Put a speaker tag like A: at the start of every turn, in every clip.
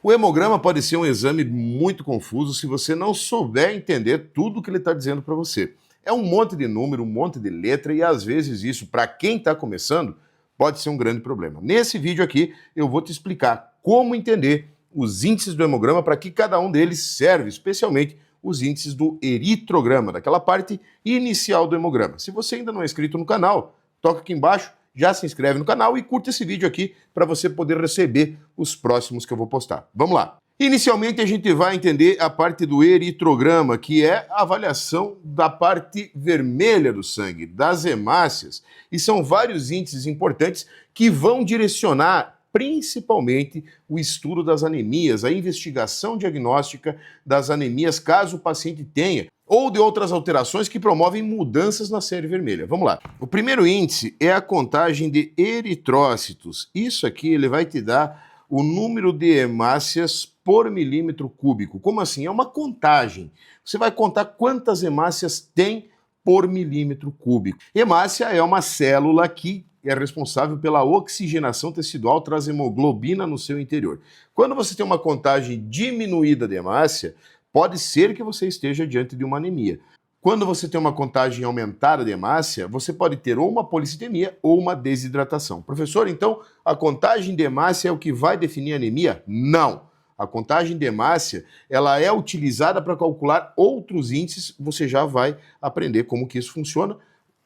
A: O hemograma pode ser um exame muito confuso se você não souber entender tudo o que ele está dizendo para você. É um monte de número, um monte de letra e às vezes isso, para quem está começando, pode ser um grande problema. Nesse vídeo aqui, eu vou te explicar como entender os índices do hemograma, para que cada um deles serve, especialmente os índices do eritrograma, daquela parte inicial do hemograma. Se você ainda não é inscrito no canal, toca aqui embaixo, já se inscreve no canal e curta esse vídeo aqui para você poder receber os próximos que eu vou postar. Vamos lá. Inicialmente a gente vai entender a parte do eritrograma, que é a avaliação da parte vermelha do sangue, das hemácias. E são vários índices importantes que vão direcionar principalmente o estudo das anemias, a investigação diagnóstica das anemias, caso o paciente tenha, ou de outras alterações que promovem mudanças na série vermelha. Vamos lá. O primeiro índice é a contagem de eritrócitos. Isso aqui ele vai te dar o número de hemácias por milímetro cúbico. Como assim? É uma contagem. Você vai contar quantas hemácias tem por milímetro cúbico. Hemácia é uma célula que é responsável pela oxigenação tecidual, traz hemoglobina no seu interior. Quando você tem uma contagem diminuída de hemácia, pode ser que você esteja diante de uma anemia. Quando você tem uma contagem aumentada de hemácia, você pode ter ou uma policitemia ou uma desidratação. Professor, então a contagem de hemácia é o que vai definir a anemia? Não. A contagem de hemácia, ela é utilizada para calcular outros índices, você já vai aprender como que isso funciona.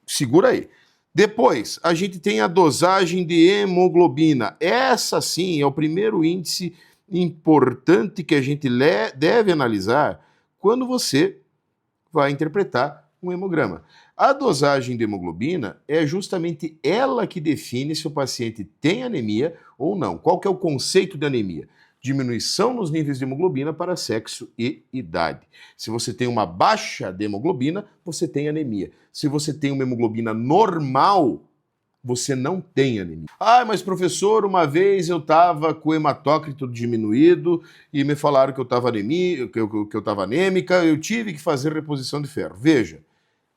A: Segura aí. Depois, a gente tem a dosagem de hemoglobina. Essa sim é o primeiro índice importante que a gente deve analisar quando você vai interpretar um hemograma. A dosagem de hemoglobina é justamente ela que define se o paciente tem anemia ou não. Qual que é o conceito de anemia? Diminuição nos níveis de hemoglobina para sexo e idade. Se você tem uma baixa de hemoglobina, você tem anemia. Se você tem uma hemoglobina normal, você não tem anemia. Ah, mas professor, uma vez eu estava com o hematócrito diminuído e me falaram que eu estava anêmica, eu tive que fazer reposição de ferro. Veja,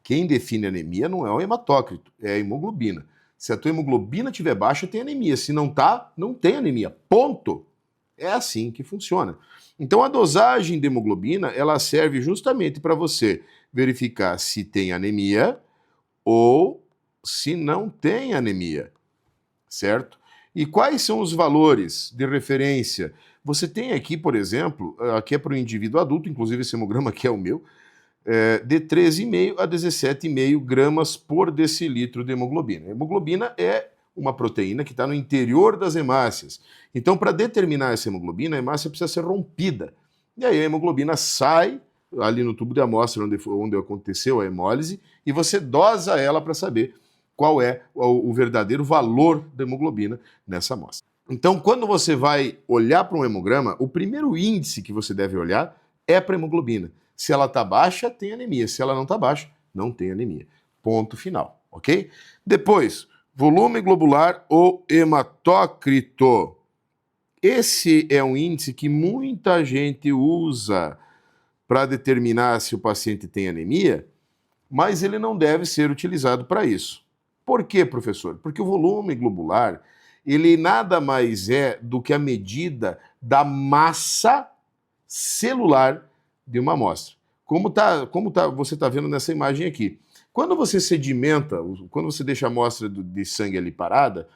A: quem define anemia não é o hematócrito, é a hemoglobina. Se a tua hemoglobina estiver baixa, tem anemia. Se não tá, não tem anemia. Ponto. É assim que funciona. Então a dosagem de hemoglobina, ela serve justamente para você verificar se tem anemia ou se não tem anemia, certo? E quais são os valores de referência? Você tem aqui, por exemplo, aqui é para o indivíduo adulto, inclusive esse hemograma aqui é o meu, de 13,5 a 17,5 gramas por decilitro de hemoglobina. A hemoglobina é uma proteína que está no interior das hemácias. Então, para determinar essa hemoglobina, a hemácia precisa ser rompida. E aí a hemoglobina sai ali no tubo de amostra onde aconteceu a hemólise e você dosa ela para saber qual é o verdadeiro valor da hemoglobina nessa amostra. Então, quando você vai olhar para um hemograma, o primeiro índice que você deve olhar é para a hemoglobina. Se ela está baixa, tem anemia. Se ela não está baixa, não tem anemia. Ponto final, ok? Depois, volume globular ou hematócrito. Esse é um índice que muita gente usa para determinar se o paciente tem anemia, mas ele não deve ser utilizado para isso. Por quê, professor? Porque o volume globular, ele nada mais é do que a medida da massa celular de uma amostra. Você está vendo nessa imagem aqui. Quando você sedimenta, quando você deixa a amostra de sangue ali parada,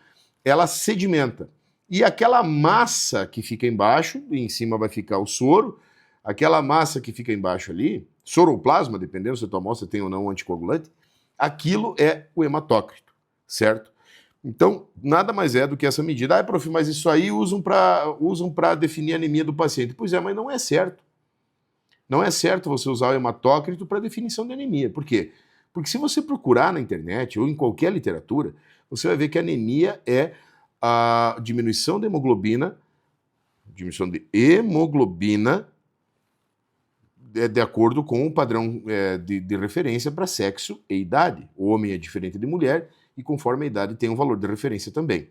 A: ela sedimenta. E aquela massa que fica embaixo, e em cima vai ficar o soro, aquela massa que fica embaixo ali, soro ou plasma, dependendo se a tua amostra tem ou não um anticoagulante, aquilo é o hematócrito, certo? Então, nada mais é do que essa medida. Ah, prof, mas isso aí usam para definir a anemia do paciente. Pois é, mas não é certo. Não é certo você usar o hematócrito para definição de anemia. Por quê? Porque se você procurar na internet ou em qualquer literatura, você vai ver que a anemia é a diminuição de hemoglobina de acordo com o padrão de referência para sexo e idade. O homem é diferente de mulher e conforme a idade tem um valor de referência também,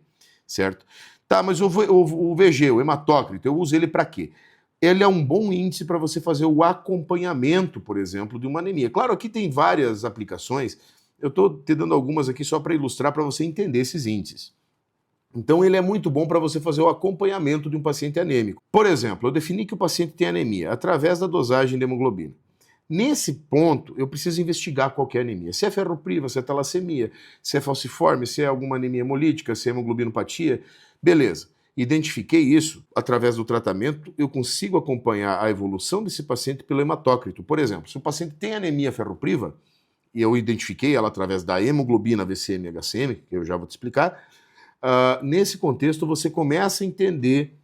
A: certo? Tá, mas o VG, o hematócrito, eu uso ele para quê? Ele é um bom índice para você fazer o acompanhamento, por exemplo, de uma anemia. Claro, aqui tem várias aplicações, eu estou te dando algumas aqui só para ilustrar, para você entender esses índices. Então ele é muito bom para você fazer o acompanhamento de um paciente anêmico. Por exemplo, eu defini que o paciente tem anemia através da dosagem de hemoglobina. Nesse ponto, eu preciso investigar qual que é a anemia. Se é ferropriva, se é talassemia, se é falciforme, se é alguma anemia hemolítica, se é hemoglobinopatia, beleza. Identifiquei isso, através do tratamento, eu consigo acompanhar a evolução desse paciente pelo hematócrito. Por exemplo, se o paciente tem anemia ferropriva, e eu identifiquei ela através da hemoglobina VCM e HCM, que eu já vou te explicar, nesse contexto você começa a entender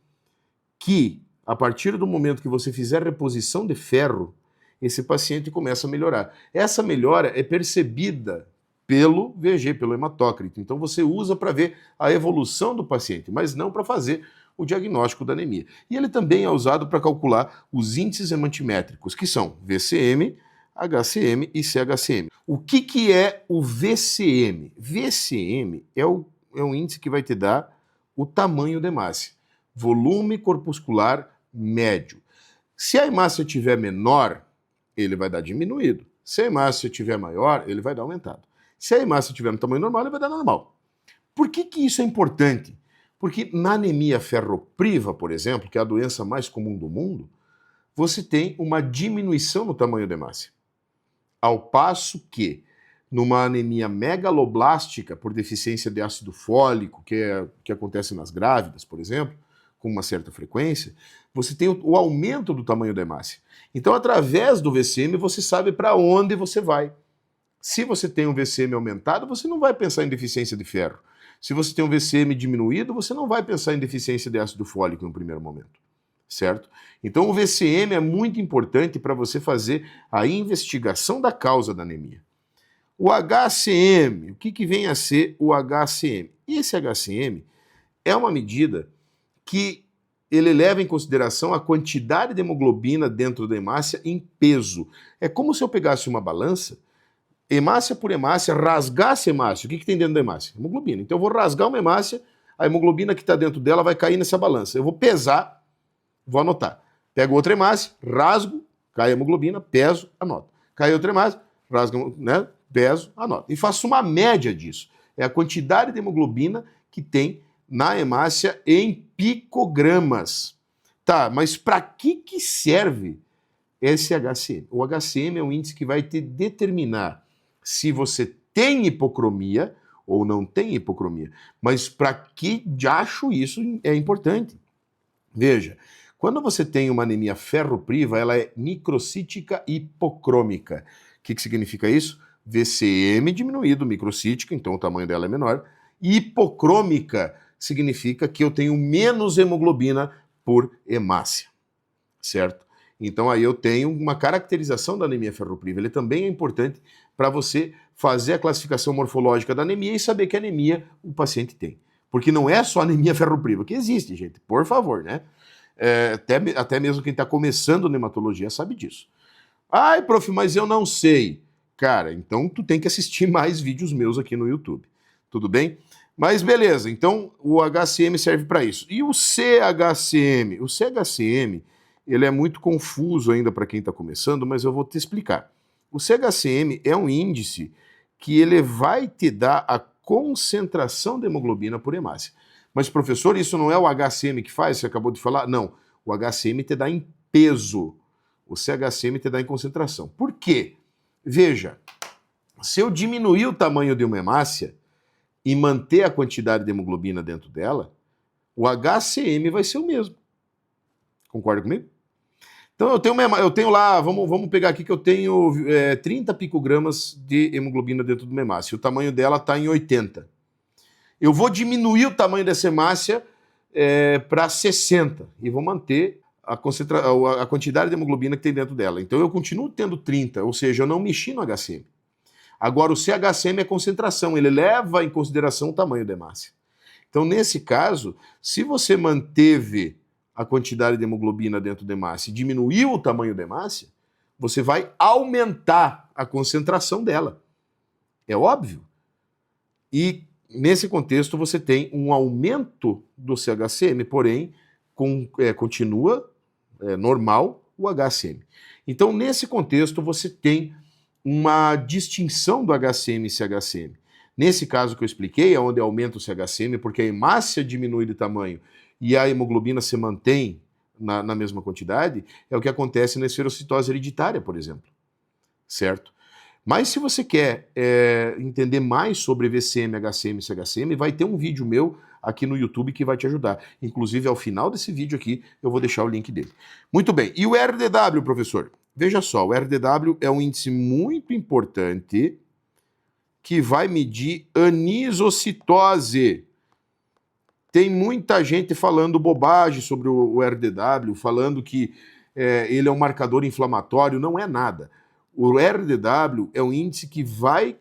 A: que, a partir do momento que você fizer reposição de ferro, esse paciente começa a melhorar. Essa melhora é percebida pelo VG, pelo hematócrito. Então você usa para ver a evolução do paciente, mas não para fazer o diagnóstico da anemia. E ele também é usado para calcular os índices hemantimétricos, que são VCM, HCM e CHCM. O que é o VCM? VCM é um índice que vai te dar o tamanho da hemácia, volume corpuscular médio. Se a hemácia estiver menor, ele vai dar diminuído. Se a hemácia estiver maior, ele vai dar aumentado. Se a hemácia estiver no tamanho normal, ele vai dar normal. Por que isso é importante? Porque na anemia ferropriva, por exemplo, que é a doença mais comum do mundo, você tem uma diminuição no tamanho da hemácia. Ao passo que, numa anemia megaloblástica, por deficiência de ácido fólico, que acontece nas grávidas, por exemplo, com uma certa frequência, você tem o aumento do tamanho da hemácia. Então, através do VCM, você sabe para onde você vai. Se você tem um VCM aumentado, você não vai pensar em deficiência de ferro. Se você tem um VCM diminuído, você não vai pensar em deficiência de ácido fólico em um primeiro momento. Certo? Então, o VCM é muito importante para você fazer a investigação da causa da anemia. O HCM, o que vem a ser o HCM? Esse HCM é uma medida que ele leva em consideração a quantidade de hemoglobina dentro da hemácia em peso. É como se eu pegasse uma balança, hemácia por hemácia, rasgasse a hemácia. O que tem dentro da hemácia? Hemoglobina. Então eu vou rasgar uma hemácia, a hemoglobina que está dentro dela vai cair nessa balança. Eu vou pesar, vou anotar. Pego outra hemácia, rasgo, cai a hemoglobina, peso, anoto. Cai outra hemácia, rasgo, né, peso, anoto. E faço uma média disso. É a quantidade de hemoglobina que tem na hemácia em picogramas. Tá, mas para que serve esse HCM? O HCM é um índice que vai te determinar se você tem hipocromia ou não tem hipocromia. Mas para que acho isso é importante? Veja, quando você tem uma anemia ferropriva, ela é microcítica hipocrômica. O que significa isso? VCM diminuído, microcítica, então o tamanho dela é menor. Hipocrômica significa que eu tenho menos hemoglobina por hemácia, certo? Então aí eu tenho uma caracterização da anemia ferropriva. Ele também é importante para você fazer a classificação morfológica da anemia e saber que anemia o paciente tem. Porque não é só anemia ferropriva que existe, gente, por favor, né? Até mesmo quem está começando na hematologia sabe disso. Ai, prof, mas eu não sei. Cara, então tu tem que assistir mais vídeos meus aqui no YouTube, tudo bem? Mas beleza, então o HCM serve para isso. E o CHCM? O CHCM, ele é muito confuso ainda para quem está começando, mas eu vou te explicar. O CHCM é um índice que ele vai te dar a concentração de hemoglobina por hemácia. Mas, professor, isso não é o HCM que faz? Você acabou de falar? Não, o HCM te dá em peso. O CHCM te dá em concentração. Por quê? Veja, se eu diminuir o tamanho de uma hemácia e manter a quantidade de hemoglobina dentro dela, o HCM vai ser o mesmo. Concorda comigo? Então eu tenho lá, vamos pegar aqui que eu tenho 30 picogramas de hemoglobina dentro de uma hemácia. O tamanho dela está em 80. Eu vou diminuir o tamanho dessa hemácia para 60 e vou manter a quantidade de hemoglobina que tem dentro dela. Então eu continuo tendo 30, ou seja, eu não mexi no HCM. Agora, o CHCM é concentração, ele leva em consideração o tamanho da hemácia. Então, nesse caso, se você manteve a quantidade de hemoglobina dentro da hemácia e diminuiu o tamanho da hemácia, você vai aumentar a concentração dela. É óbvio. E, nesse contexto, você tem um aumento do CHCM, porém, continua normal o HCM. Então, nesse contexto, você tem uma distinção do HCM e CHCM. Nesse caso que eu expliquei, é onde aumenta o CHCM, porque a hemácia diminui de tamanho e a hemoglobina se mantém na mesma quantidade, é o que acontece na esferocitose hereditária, por exemplo, certo? Mas se você quer entender mais sobre VCM, HCM e CHCM, vai ter um vídeo meu aqui no YouTube que vai te ajudar. Inclusive, ao final desse vídeo aqui, eu vou deixar o link dele. Muito bem. E o RDW, professor? Veja só, o RDW é um índice muito importante que vai medir anisocitose. Tem muita gente falando bobagem sobre o RDW, falando que ele é um marcador inflamatório. Não é nada. O RDW é um índice que vai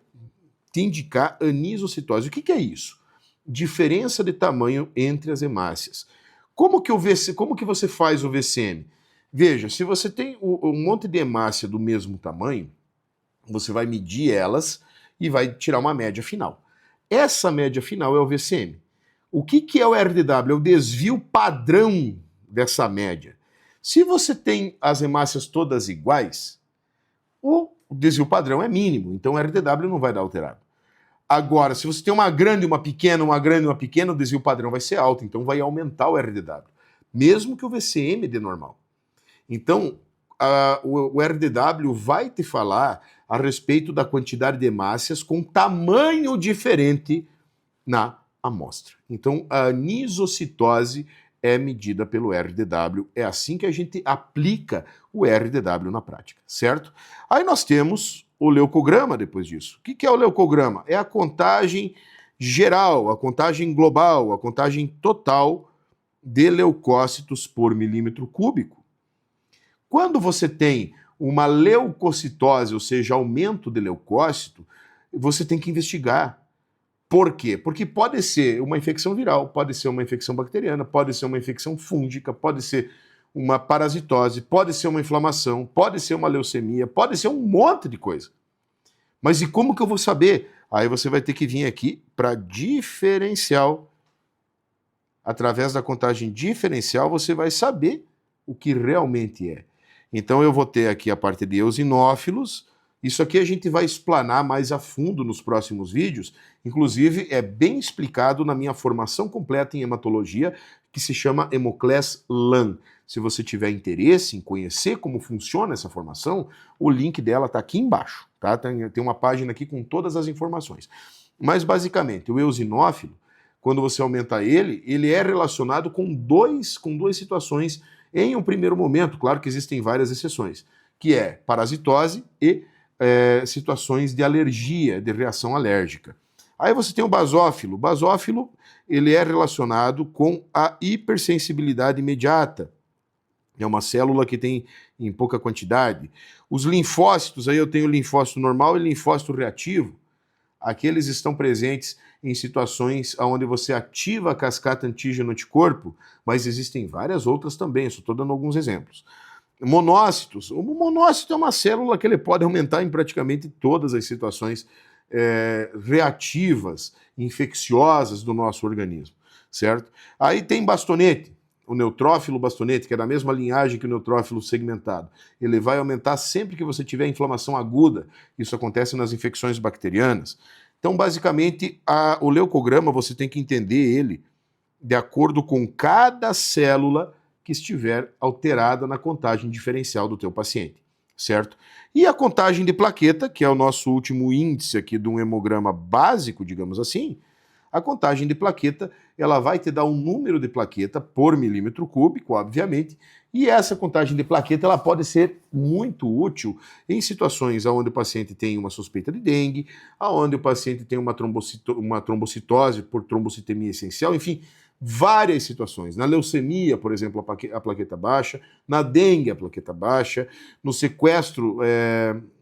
A: te indicar anisocitose. O que é isso? Diferença de tamanho entre as hemácias. Como que você faz o VCM? Veja, se você tem um monte de hemácia do mesmo tamanho, você vai medir elas e vai tirar uma média final. Essa média final é o VCM. O que é o RDW? É o desvio padrão dessa média. Se você tem as hemácias todas iguais, o desvio padrão é mínimo, então o RDW não vai dar alterado. Agora, se você tem uma grande e uma pequena, uma grande e uma pequena, o desvio padrão vai ser alto, então vai aumentar o RDW, mesmo que o VCM dê normal. Então, o RDW vai te falar a respeito da quantidade de hemácias com tamanho diferente na amostra. Então, a anisocitose é medida pelo RDW. É assim que a gente aplica o RDW na prática, certo? Aí nós temos o leucograma depois disso. O que é o leucograma? É a contagem geral, a contagem global, a contagem total de leucócitos por milímetro cúbico. Quando você tem uma leucocitose, ou seja, aumento de leucócito, você tem que investigar. Por quê? Porque pode ser uma infecção viral, pode ser uma infecção bacteriana, pode ser uma infecção fúngica, pode ser uma parasitose, pode ser uma inflamação, pode ser uma leucemia, pode ser um monte de coisa. Mas e como que eu vou saber? Aí você vai ter que vir aqui para diferencial. Através da contagem diferencial, você vai saber o que realmente é. Então eu vou ter aqui a parte de eosinófilos. Isso aqui a gente vai explanar mais a fundo nos próximos vídeos. Inclusive, é bem explicado na minha formação completa em hematologia, que se chama Hemoclés LAN. Se você tiver interesse em conhecer como funciona essa formação, o link dela está aqui embaixo, tá? Tem uma página aqui com todas as informações. Mas, basicamente, o eosinófilo, quando você aumenta ele é relacionado com duas situações em um primeiro momento. Claro que existem várias exceções, que é parasitose e situações de alergia, de reação alérgica. Aí você tem o basófilo. O basófilo, ele é relacionado com a hipersensibilidade imediata. É uma célula que tem em pouca quantidade. Os linfócitos, aí eu tenho linfócito normal e linfócito reativo. Aqueles estão presentes em situações onde você ativa a cascata antígeno-anticorpo, mas existem várias outras também, só estou dando alguns exemplos. Monócitos. O monócito é uma célula que ele pode aumentar em praticamente todas as situações reativas, infecciosas do nosso organismo, certo? Aí tem bastonete, o neutrófilo bastonete, que é da mesma linhagem que o neutrófilo segmentado. Ele vai aumentar sempre que você tiver inflamação aguda. Isso acontece nas infecções bacterianas. Então, basicamente, o leucograma você tem que entender ele de acordo com cada célula que estiver alterada na contagem diferencial do teu paciente, certo? E a contagem de plaqueta, que é o nosso último índice aqui de um hemograma básico, digamos assim, a contagem de plaqueta, ela vai te dar um número de plaqueta por milímetro cúbico, obviamente, e essa contagem de plaqueta ela pode ser muito útil em situações onde o paciente tem uma suspeita de dengue, onde o paciente tem uma trombocitose por trombocitemia essencial, enfim, várias situações. Na leucemia, por exemplo, a plaqueta baixa, na dengue, a plaqueta baixa, no sequestro,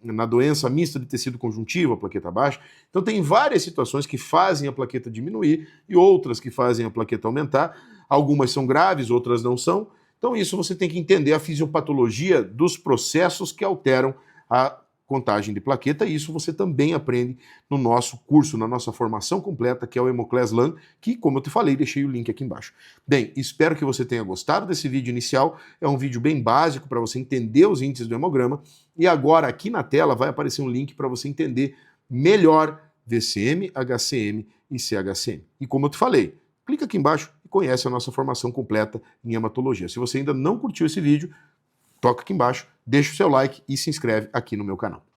A: na doença mista de tecido conjuntivo, a plaqueta baixa. Então, tem várias situações que fazem a plaqueta diminuir e outras que fazem a plaqueta aumentar. Algumas são graves, outras não são. Então, isso você tem que entender a fisiopatologia dos processos que alteram a contagem de plaqueta, e isso você também aprende no nosso curso, na nossa formação completa, que é o Hemoclés LAN, que, como eu te falei, deixei o link aqui embaixo. Bem, espero que você tenha gostado desse vídeo inicial. É um vídeo bem básico para você entender os índices do hemograma, e agora aqui na tela vai aparecer um link para você entender melhor VCM, HCM e CHCM. E como eu te falei, clica aqui embaixo e conhece a nossa formação completa em hematologia. Se você ainda não curtiu esse vídeo, toca aqui embaixo, deixa o seu like e se inscreve aqui no meu canal.